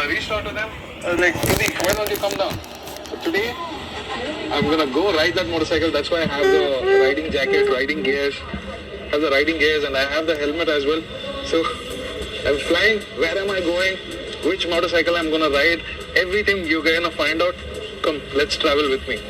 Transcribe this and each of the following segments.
I reached out to them. I was like, Hindi, why don't you come down? So today, I'm gonna go ride that motorcycle. That's why I have the riding jacket, riding gears. I have the riding gears and I have the helmet as well. So I'm flying. Where am I going? Which motorcycle I'm gonna ride? Everything you're gonna find out. Come, let's travel with me.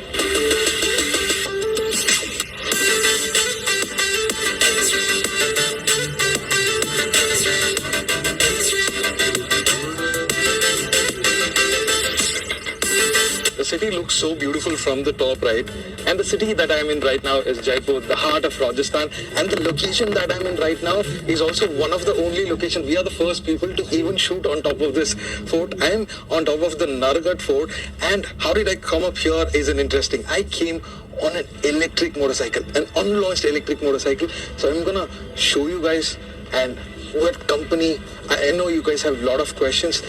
The city looks so beautiful from the top, right? And the city that I'm in right now is Jaipur, the heart of Rajasthan. And the location that I'm in right now is also one of the only locations. We are the first people to even shoot on top of this fort. I'm on top of the Nargat fort. And how did I come up here is an interesting. I came on an electric motorcycle, an unlaunched electric motorcycle. So I'm gonna show you guys and what company. I know you guys have a lot of questions.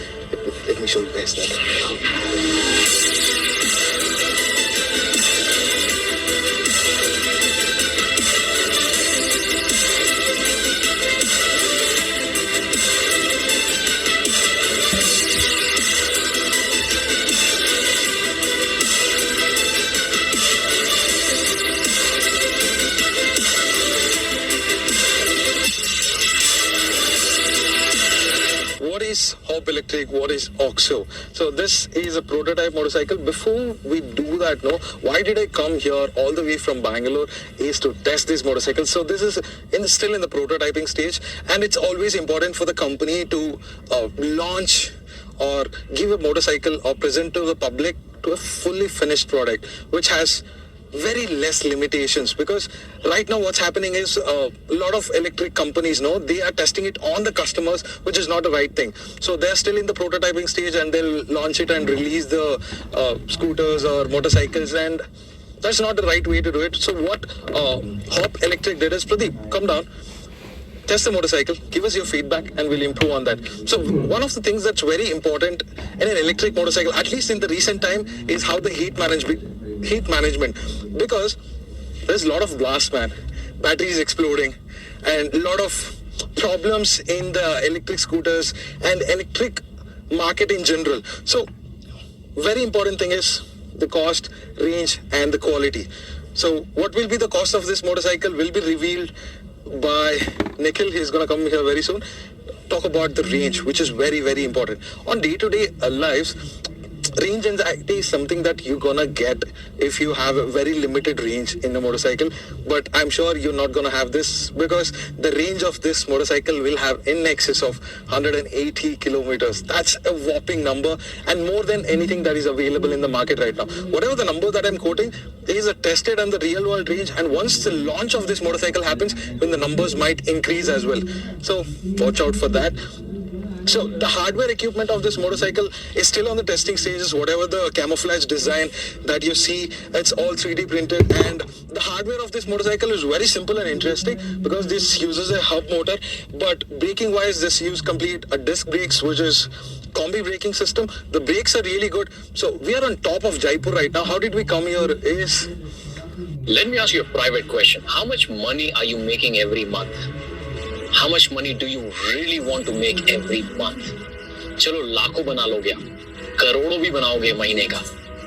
Let me show you guys that. What is HOP Electric? What is OXO? So this is a prototype motorcycle. Before we do that, why did I come here all the way from Bangalore is to test this motorcycle. So this is still in the prototyping stage, and it's always important for the company to launch or give a motorcycle or present to the public to a fully finished product, which has very less limitations, because right now what's happening is a lot of electric companies they are testing it on the customers, which is not the right thing. So they're still in the prototyping stage and they'll launch it and release the scooters or motorcycles, and that's not the right way to do it. So what HOP Electric did is, Pradeep, come down, test the motorcycle, give us your feedback, and we'll improve on that. So one of the things that's very important in an electric motorcycle, at least in the recent time, is how the heat management, because there's a lot of blast, man. Batteries exploding and a lot of problems in the electric scooters and electric market in general. So very important thing is the cost, range, and the quality. So what will be the cost of this motorcycle will be revealed by Nikhil. He's gonna come here very soon, talk about the range, which is very, very important. On day-to-day lives, range anxiety is something that you're gonna get if you have a very limited range in a motorcycle, but I'm sure you're not gonna have this, because the range of this motorcycle will have in excess of 180 kilometers. That's a whopping number, and more than anything that is available in the market right now. Whatever the number that I'm quoting is a tested and the real world range, and once the launch of this motorcycle happens, then the numbers might increase as well. So watch out for that. So the hardware equipment of this motorcycle is still on the testing stages. Whatever the camouflage design that you see, it's all 3D printed, and the hardware of this motorcycle is very simple and interesting, because this uses a hub motor, but braking wise this uses complete disc brakes, which is combi braking system. The brakes are really good. So we are on top of Jaipur right now. How did we come here is... Let me ask you a private question. How much money are you making every month? How much money do you really want to make every month? चलो लाखों बना लोगे आप, करोड़ों भी बनाओगे महीने का,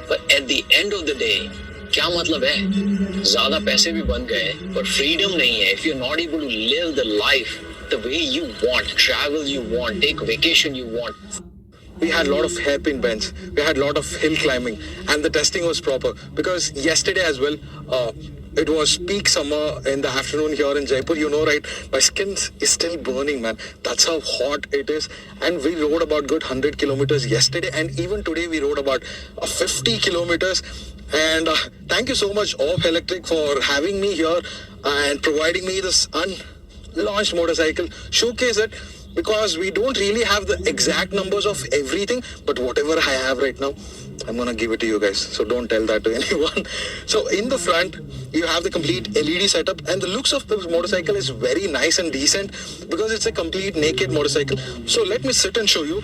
but at the end of the day, क्या मतलब है? ज़्यादा पैसे भी बन गए, but freedom नहीं है. If you're not able to live the life the way you want, travel you want, take vacation you want. We had a lot of hairpin bends, we had a lot of hill climbing, and the testing was proper, because yesterday as well, it was peak summer in the afternoon here in Jaipur. Right? My skin is still burning, man. That's how hot it is. And we rode about good 100 kilometers yesterday. And even today we rode about 50 kilometers. And thank you so much, HOP Electric, for having me here and providing me this unlaunched motorcycle. Showcase it, because we don't really have the exact numbers of everything. But whatever I have right now, I'm gonna give it to you guys, so don't tell that to anyone. So in the front, you have the complete LED setup, and the looks of the motorcycle is very nice and decent, because it's a complete naked motorcycle. So let me sit and show you.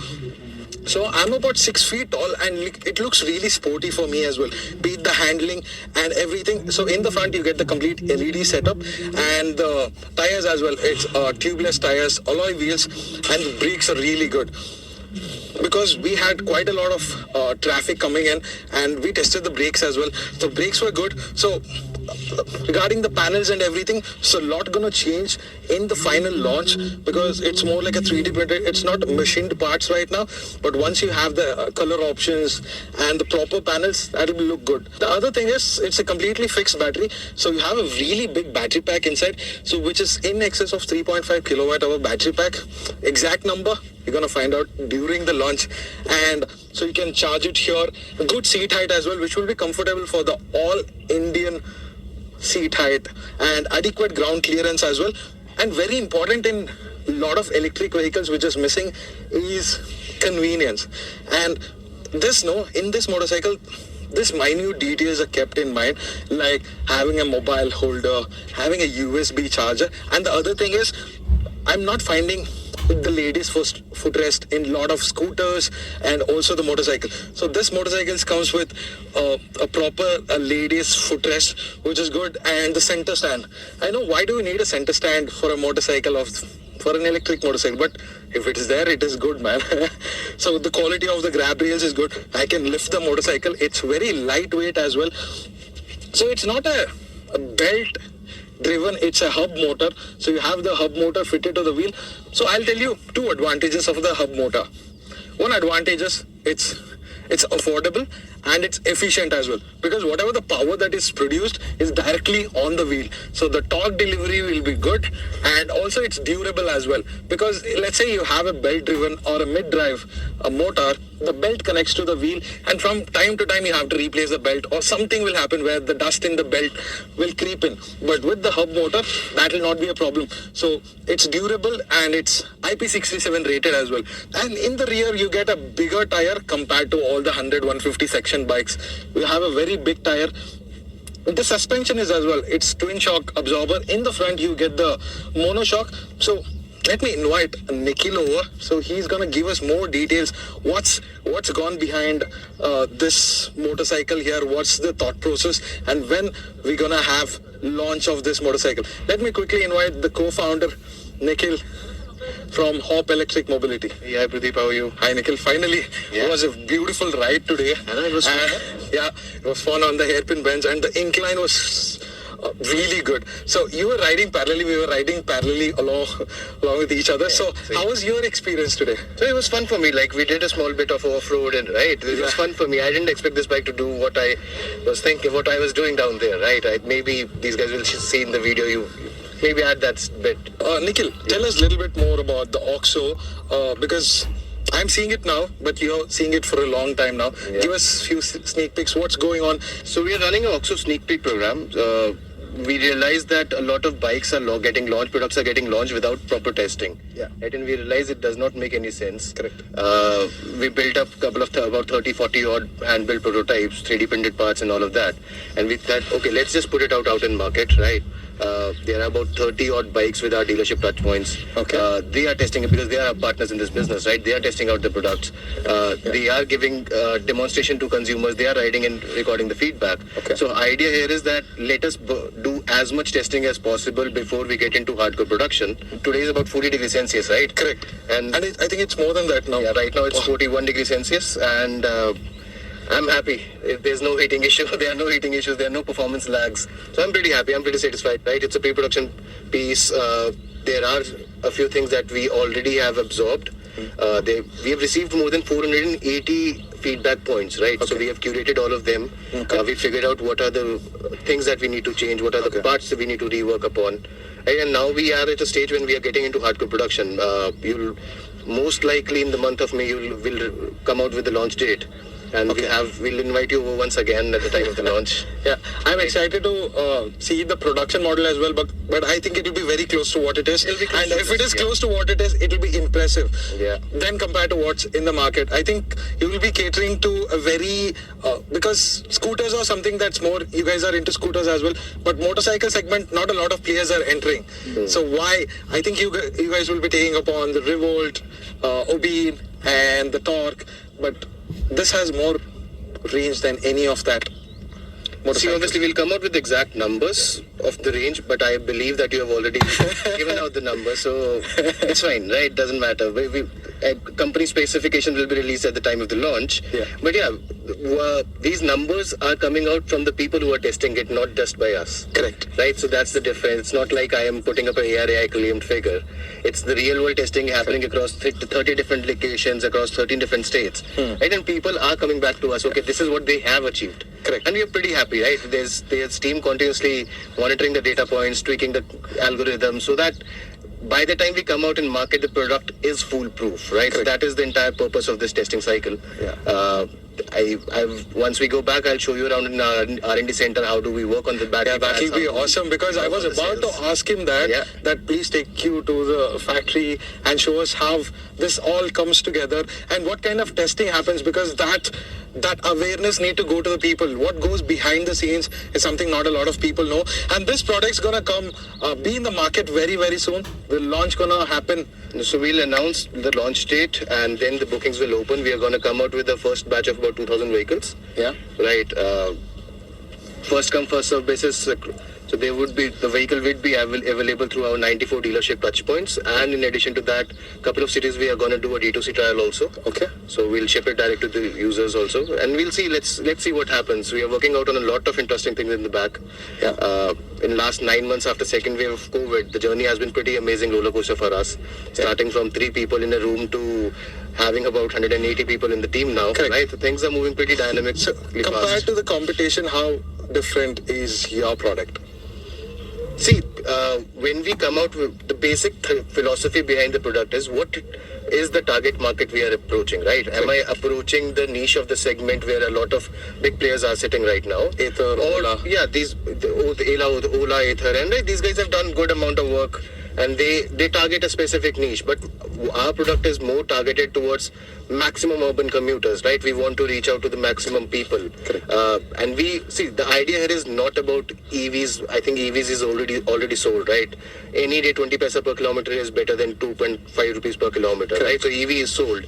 So I'm about 6 feet tall, and it looks really sporty for me as well, be it the handling and everything. So in the front, you get the complete LED setup, and the tires as well. It's tubeless tires, alloy wheels, and the brakes are really good. because we had quite a lot of traffic coming in, and we tested the brakes as well. The brakes were good. So regarding the panels and everything, so a lot gonna change in the final launch, because it's more like a 3D printed. It's not machined parts right now, but once you have the color options and the proper panels, that will look good. The other thing is, it's a completely fixed battery, so you have a really big battery pack inside, so which is in excess of 3.5 kilowatt hour battery pack. Exact number you're gonna find out during the launch. And so you can charge it here. A good seat height as well, which will be comfortable for the all Indian seat height, and adequate ground clearance as well. And very important in a lot of electric vehicles, which is missing, is convenience. And this, no, in this motorcycle, this minute details are kept in mind, like having a mobile holder, having a USB charger. And the other thing is, I'm not finding the ladies footrest in a lot of scooters and also the motorcycle. So this motorcycle comes with a proper ladies footrest, which is good, and the center stand. I know, why do we need a center stand for a motorcycle for an electric motorcycle? But if it is there, it is good, man. So the quality of the grab rails is good. I can lift the motorcycle. It's very lightweight as well. So it's not a belt driven, it's a hub motor. So you have the hub motor fitted to the wheel. So I'll tell you two advantages of the hub motor. One advantage is it's affordable and it's efficient as well, because whatever the power that is produced is directly on the wheel. So the torque delivery will be good, and also it's durable as well, because let's say you have a belt driven or a mid drive motor, the belt connects to the wheel, and from time to time you have to replace the belt, or something will happen where the dust in the belt will creep in. But with the hub motor, that will not be a problem. So it's durable and it's IP67 rated as well. And in the rear you get a bigger tire compared to all the 100-150 section bikes. You have a very big tire. The suspension is as well, it's twin shock absorber. In the front you get the monoshock. So let me invite Nikhil over. So he's gonna give us more details. What's gone behind this motorcycle here? What's the thought process? And when we're gonna have launch of this motorcycle? Let me quickly invite the co-founder Nikhil from HOP Electric Mobility. Yeah, hi Pradeep, how are you? Hi Nikhil, finally. Yeah. It was a beautiful ride today. I know, it was fun. Yeah, it was fun on the hairpin bends, and the incline was really good. So you were riding parallelly, we were riding parallelly along with each other. So how was your experience today? So it was fun for me. Like, we did a small bit of off-road, and right, it was fun for me. I didn't expect this bike to do what I was thinking, what I was doing down there, right? Maybe these guys will see in the video, you maybe add that bit. Nikhil, tell us a little bit more about the OXO, because I'm seeing it now, but you're seeing it for a long time now. Yeah. Give us a few sneak peeks. What's going on? So we are running an OXO sneak peek program. We realized that a lot of bikes are getting launched, products are getting launched without proper testing. Yeah. Right, and we realized it does not make any sense. Correct. We built up a couple of about 30, 40 odd hand-built prototypes, 3D printed parts and all of that. And we thought, okay, let's just put it out in market, right? There are about 30 odd bikes with our dealership touch points. Okay. They are testing it because they are our partners in this business, right? They are testing out the products. They are giving demonstration to consumers. They are riding and recording the feedback. Okay. So idea here is that let us do as much testing as possible before we get into hardcore production. Today is about 40 degrees Celsius, right? Correct. And I think it's more than that now. yeah, right now it's 41 degrees Celsius, and I'm happy. There's no heating issue. There are no heating issues. There are no performance lags. So I'm pretty happy. I'm pretty satisfied, right? It's a pre-production piece. There are a few things that we already have absorbed. We have received more than 480 feedback points, right? Okay. So we have curated all of them. Okay. We figured out what are the things that we need to change, what are the parts that we need to rework upon. Right? And now we are at a stage when we are getting into hardcore production. You'll most likely in the month of May, we'll come out with the launch date. And we'll invite you over once again at the time of the launch. Yeah, I'm excited to see the production model as well, but I think it will be very close to what it is. It'll be close And to if it this, is close to what it is, it will be impressive. Yeah. Then compared to what's in the market, I think you will be catering to a very because scooters are something that's more. You guys are into scooters as well, but motorcycle segment, not a lot of players are entering. So why? I think you guys will be taking upon the Revolt, Obin, and the Torque, but this has more range than any of that. See, obviously, we'll come out with exact numbers of the range, but I believe that you have already given out the numbers, so it's fine, right? Doesn't matter. company specifications will be released at the time of the launch. Yeah. But these numbers are coming out from the people who are testing it, not just by us. Correct. Right, so that's the difference. It's not like I am putting up a ARAI claimed figure. It's the real world testing happening across 30 different locations, across 13 different states. Right, and people are coming back to us, okay, this is what they have achieved. Correct. And we are pretty happy, right? There's team continuously monitoring the data points, tweaking the algorithm so that by the time we come out and market, the product is foolproof, right? Correct. So that is the entire purpose of this testing cycle. Yeah. Once we go back, I'll show you around in our R&D center how do we work on the battery. Yeah, that will be awesome because I was about to ask him that, Yeah. that please take you to the factory and show us how this all comes together and what kind of testing happens because that awareness need to go to the people. What goes behind the scenes is something not a lot of people know. And this product's gonna come, be in the market very, very soon. The launch gonna happen. So we'll announce the launch date and then the bookings will open. We are going to come out with the first batch of about 2,000 vehicles. Yeah. Right. First come, first serve basis. So the vehicle would be available through our 94 dealership touchpoints. And in addition to that, a couple of cities we are going to do a D2C trial also. Okay. So we'll ship it direct to the users also. And we'll see, let's see what happens. We are working out on a lot of interesting things in the back. Yeah. In last 9 months after second wave of COVID, the journey has been pretty amazing roller coaster for us. Starting from 3 people in a room to having about 180 people in the team now. Correct. Right? So things are moving pretty dynamic. So compared to the competition, how different is your product? See, when we come out with the basic philosophy behind the product is what is the target market we are approaching, right? Am I approaching the niche of the segment where a lot of big players are sitting right now? Ather, Ola. Yeah, the Ola, Ather, and right, these guys have done good amount of work and they target a specific niche. But our product is more targeted towards maximum urban commuters, right? We want to reach out to the maximum people. And we see the idea here is not about EVs. I think EVs is already sold, right? Any day 20 paisa per kilometer is better than 2.5 rupees per kilometer, right? So EV is sold.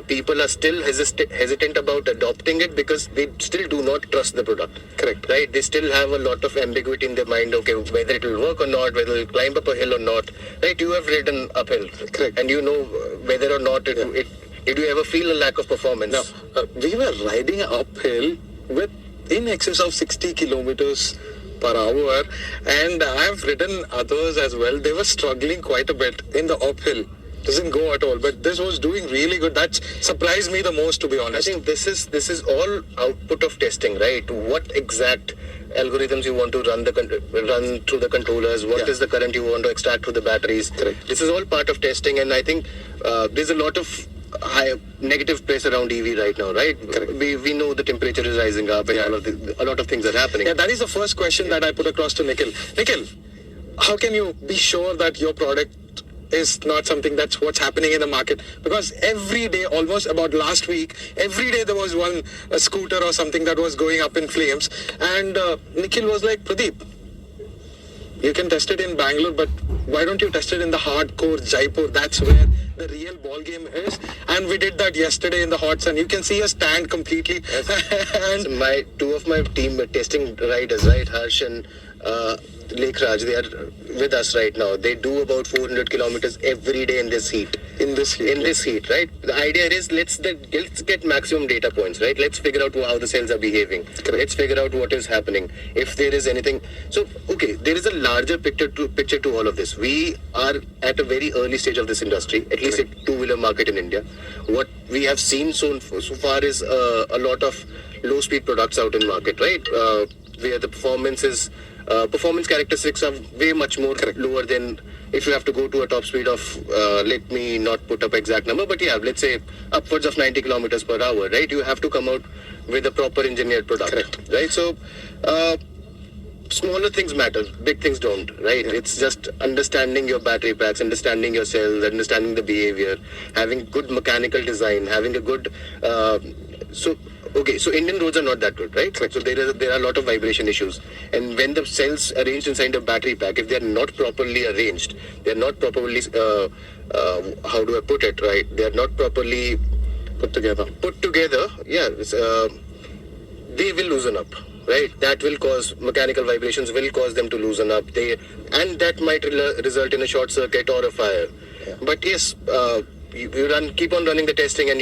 People are still hesitant about adopting it because they still do not trust the product. Correct. Right? They still have a lot of ambiguity in their mind, okay, whether it will work or not, whether it will climb up a hill or not. Right? You have ridden uphill. Correct. And you know whether or not did you ever feel a lack of performance? Now, we were riding uphill with in excess of 60 kilometers per hour, and I've ridden others as well. They were struggling quite a bit in the uphill. Doesn't go at all, but this was doing really good. That surprised me the most, to be I honest. think this is all output of testing, right? What exact algorithms you want to run through the controllers? What is the current you want to extract through the batteries? Correct. This is all part of testing, and I think there's a lot of high negative press around EV right now, right? Correct. We know the temperature is rising up, and a lot of things are happening. Yeah, that is the first question that I put across to Nikhil. Nikhil, how can you be sure that your product is not something that's what's happening in the market? Because every day, almost about last week, every day there was a scooter or something that was going up in flames. And Nikhil was like, Pradeep, you can test it in Bangalore, but why don't you test it in the hardcore Jaipur? That's where the real ball game is. And we did that yesterday in the hot sun. You can see us stand completely. And So two of my team testing riders, right, Harsh and Lake Raj, they are with us right now. They do about 400 kilometers every day in this heat. This heat, right? The idea is let's get maximum data points, right? Let's figure out how the cells are behaving. Let's figure out what is happening. If there is anything, so okay, there is a larger picture to all of this. We are at a very early stage of this industry, at least in two-wheeler market in India. What we have seen so far is a lot of low-speed products out in market, right? Where the performance characteristics are way much more lower than if you have to go to a top speed of, let me not put up exact number, but yeah, let's say upwards of 90 kilometers per hour, right? You have to come out with a proper engineered product, right? So, smaller things matter, big things don't, right? It's just understanding your battery packs, understanding your cells, understanding the behavior, having good mechanical design, having a good, so Indian roads are not that good, right? So there are a lot of vibration issues. And when the cells arranged inside a battery pack, if they are not properly arranged, they are not properly, how do I put it, right? They are not properly put together, yeah, they will loosen up, right? That will cause mechanical vibrations, will cause them to loosen up. And that might result in a short circuit or a fire. But yes, keep on running the testing, and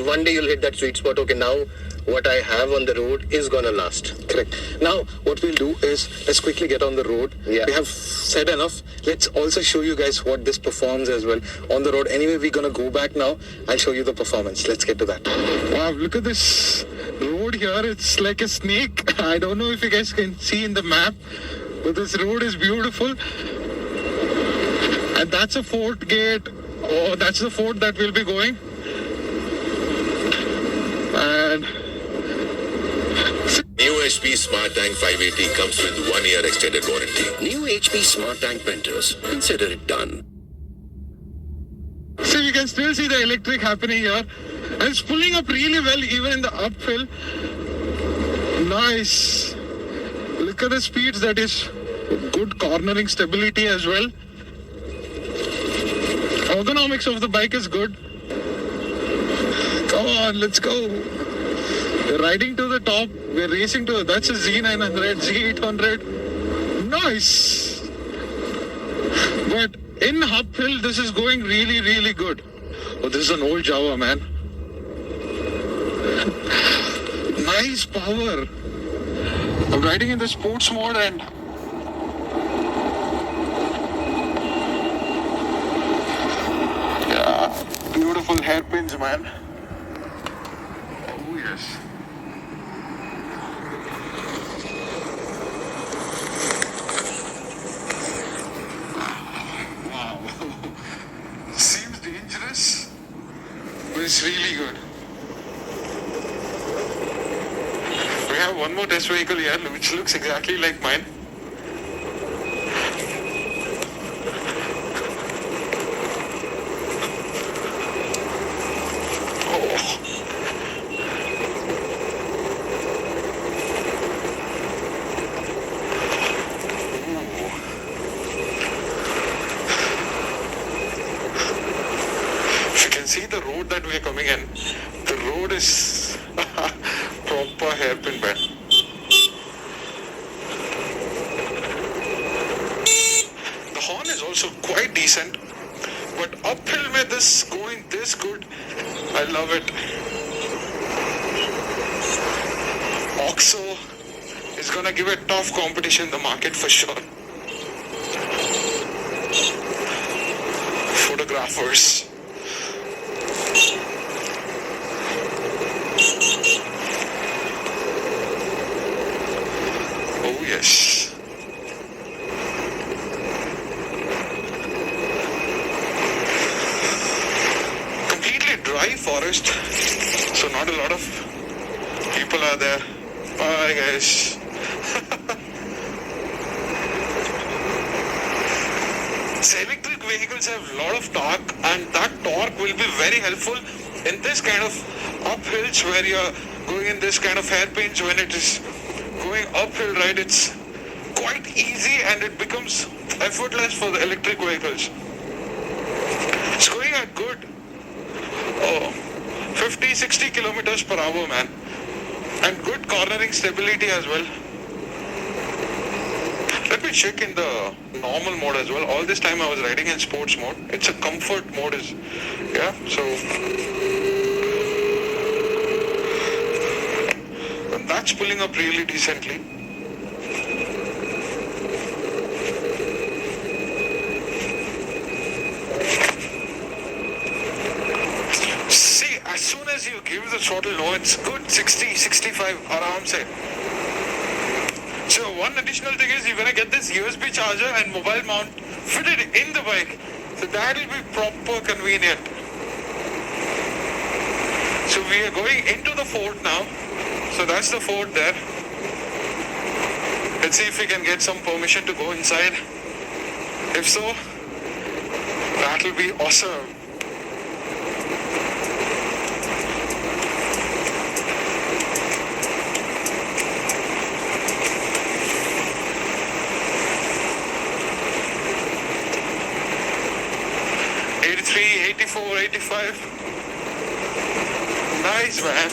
one day you'll hit that sweet spot. Okay, now what I have on the road is gonna last. Correct. Now, what we'll do is let's quickly get on the road. Yeah. We have said enough. Let's also show you guys what this performs as well on the road. Anyway, we're gonna go back now. I'll show you the performance. Let's get to that. Wow, look at this road here. It's like a snake. I don't know if you guys can see in the map, but this road is beautiful. And that's a fort gate. Oh, that's the fort that we'll be going. And New HP Smart Tank 580 comes with 1 year extended warranty. New HP Smart Tank printers. Consider it done. so you can still see the electric happening here. And it's pulling up really well even in the uphill. Nice. Look at the speeds. That is good cornering stability as well. Ergonomics of the bike is good. Come on, let's go. We're riding to the top. We're racing to, that's a Z900, Z800. Nice. But in uphill, this is going really, really good. Oh, this is an old Java, man. Nice power. I'm riding in the sports mode and yeah, beautiful hairpins, man. Oh, yes. Wow. Seems dangerous, but it's really good. We have one more test vehicle here which looks exactly like mine. See the road that we are coming in. The road is proper hairpin bend. The horn is also quite decent, but uphill with this going this good, I love it. OXO is gonna give a tough competition in the market for sure. Photographers. Oh yes. Completely dry forest, so not a lot of people are there. Bye guys. So electric vehicles have a lot of torque, and that torque will be very helpful in this kind of uphills where you're going in this kind of hairpins. When it is going uphill, right, it's quite easy and it becomes effortless for the electric vehicles. It's going at good 50-60 kilometers per hour, man, and good cornering stability as well. Let me check in the normal mode as well. All this time I was riding in sports mode. It's a comfort mode, so that's pulling up really decently. See, as soon as you give the throttle, no, it's good 60, 65, aram se. So one additional thing is you're going to get this USB charger and mobile mount fitted in the bike. So that will be proper convenient. So we are going into the fort now. So that's the fort there. Let's see if we can get some permission to go inside. If so, that will be awesome. '83, '84, '85. Nice, man.